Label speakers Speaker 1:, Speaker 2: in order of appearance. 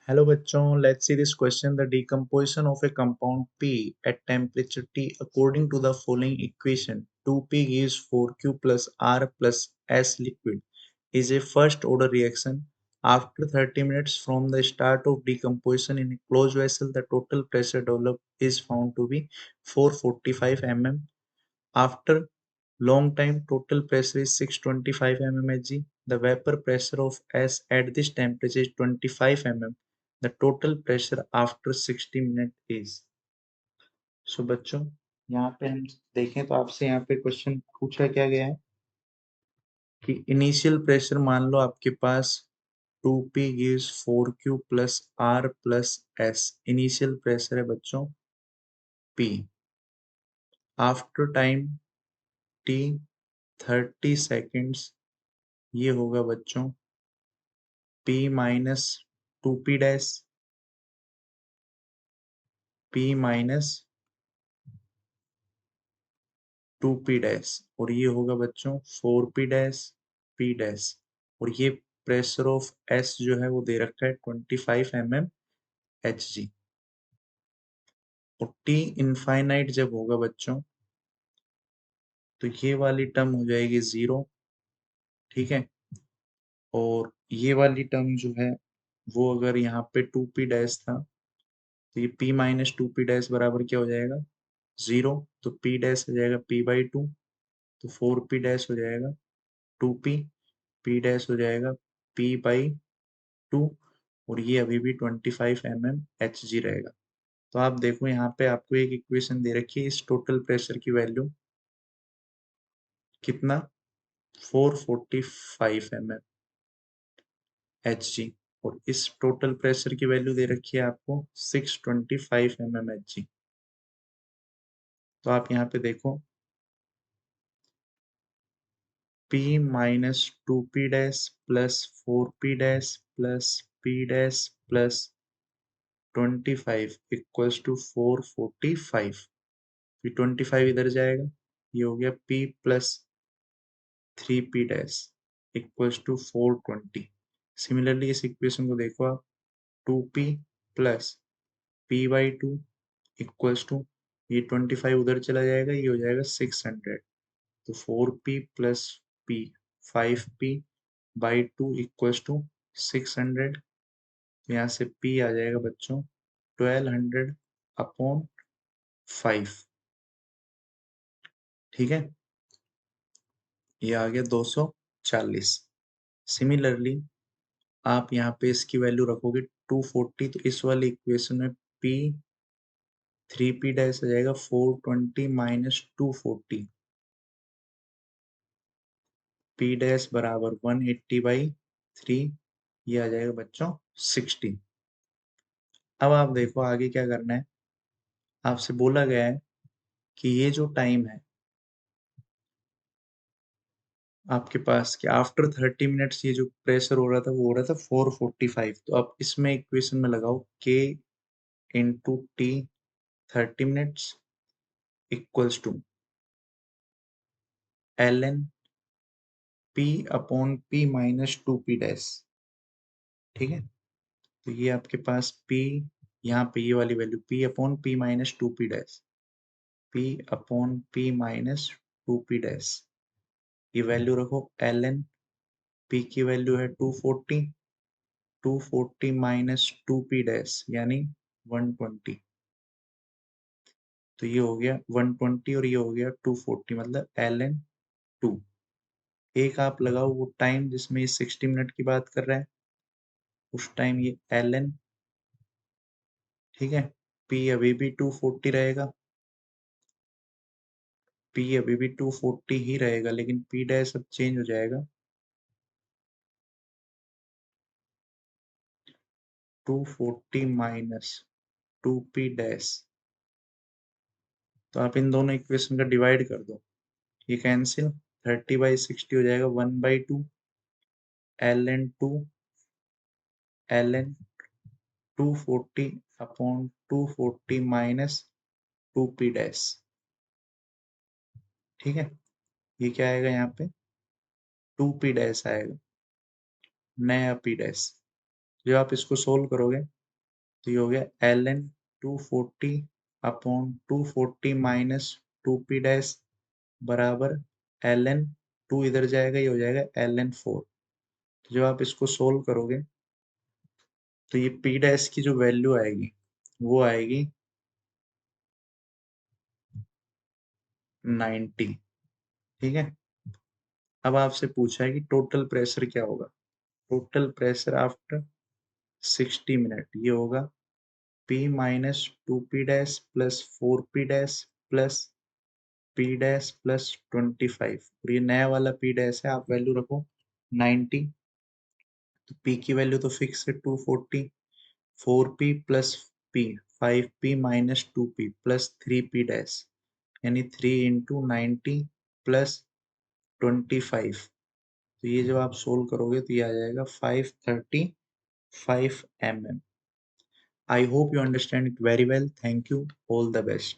Speaker 1: Hello bachon, let's see this question. The decomposition of a compound P at temperature T according to the following equation. 2P gives 4Q plus R plus S liquid is a first order reaction. After 30 minutes from the start of decomposition in a closed vessel, the total pressure developed is found to be 445 mm. After long time, total pressure is 625 mmHg. The vapor pressure of S at this temperature is 25 mm. The total pressure after 60 minutes is. So बच्चों यहाँ पे हम देखें तो आपसे यहाँ पे question पूछा क्या गया है कि इनिशियल प्रेशर मान लो आपके पास 2P gives 4Q plus R plus S. Initial pressure है बच्चों P. After time T 30 seconds ये होगा बच्चों P minus 2P dash P minus 2P dash और ये होगा बच्चों 4P डैश P डैश और ये प्रेशर ऑफ S जो है वो दे रखा है 25 mm Hg और T इनफाइनाइट जब होगा बच्चों तो ये वाली टर्म हो जाएगी 0, ठीक है। और ये वाली टर्म जो है वो अगर यहाँ पे 2P डैश था तो ये P माइनस 2P डैश बराबर क्या हो जाएगा 0, तो P डैश हो जाएगा P/2, तो 4P डैश हो जाएगा 2P, P डैश हो जाएगा P/2 और ये अभी भी 25 mm Hg रहेगा। तो आप देखो यहाँ पे आपको एक इक्वेशन दे रखी है, इस टोटल प्रेशर की वैल्यू कितना 445 mm Hg और इस टोटल प्रेशर की वैल्यू दे रखी है आपको 625 mm Hg। तो आप यहाँ पे देखो P minus 2P dash plus 4P dash plus P dash plus 25 equals to 445। फिर 25 इधर जाएगा, ये हो गया P plus 3P dash equals to 420। Similarly इस इक्वेशन को देखो आप 2P plus P/2 equals to ये 25 उधर चला जाएगा, ये हो जाएगा 600, तो 4P plus P 5P/2 equals to 600। यहाँ से P आ जाएगा बच्चों 1200/5, ठीक है। ये आ गया 240। सिमिलरली आप यहाँ पे इसकी वैल्यू रखोगे 240, तो इस वाली इक्वेशन में P 3P डैश आ जाएगा 420 माइनस 240, P डैश बराबर 180/3, ये आ जाएगा बच्चों 60। अब आप देखो आगे क्या करना है। आपसे बोला गया है कि ये जो टाइम है आपके पास कि आफ्टर 30 मिनट्स ये जो प्रेशर हो रहा था वो हो रहा था 445। तो आप इसमें इक्वेशन में लगाओ K into T 30 minutes equals to ln P upon P minus 2P dash, ठीक है। तो ये आपके पास P, यहाँ पे ये वाली value P upon P minus 2P dash, P upon P minus 2P dash, ये वैल्यू रखो ln P की वैल्यू है 240, 240 माइनस 2P डैश यानी 120, तो ये हो गया 120 और ये हो गया 240, मतलब ln 2। एक आप लगाओ वो टाइम जिसमें ये 60 मिनट की बात कर रहा है, उस टाइम ये ln, ठीक है। P अभी भी 240 रहेगा, P अभी भी 240 ही रहेगा, लेकिन P डैश अब चेंज हो जाएगा 240 माइनस 2P डैश। तो आप इन दोनों इक्वेशन का डिवाइड कर दो, ये कैंसिल, 30/60 हो जाएगा 1/2 ln 2 ln 240 upon 240 minus 2P dash, ठीक है। ये क्या आएगा यहाँ पे 2P डैश आएगा, नया P डैश, जब आप इसको सोल्व करोगे तो ये हो गया ln 240 upon 240 minus 2p dash बराबर ln 2 इधर जाएगा, ये हो जाएगा ln 4। तो जब आप इसको सोल्व करोगे तो ये p डैश की जो वैल्यू आएगी वो आएगी 90। ठीक है, अब आपसे पूछा है कि टोटल प्रेशर क्या होगा। टोटल प्रेशर आफ्टर 60 मिनट ये होगा P minus 2p dash plus 4p dash plus p dash plus 25। और ये नया वाला p डैश है, आप वैल्यू रखो 90। तो p की वैल्यू तो फिक्स है 240, 4p plus p 5p minus 2p plus 3p dash यानी 3 इंटू 90 प्लस 25। तो ये जब आप सोल्व करोगे तो ये आ जाएगा 535 mm। I hope you understand it very well. Thank you. All the best.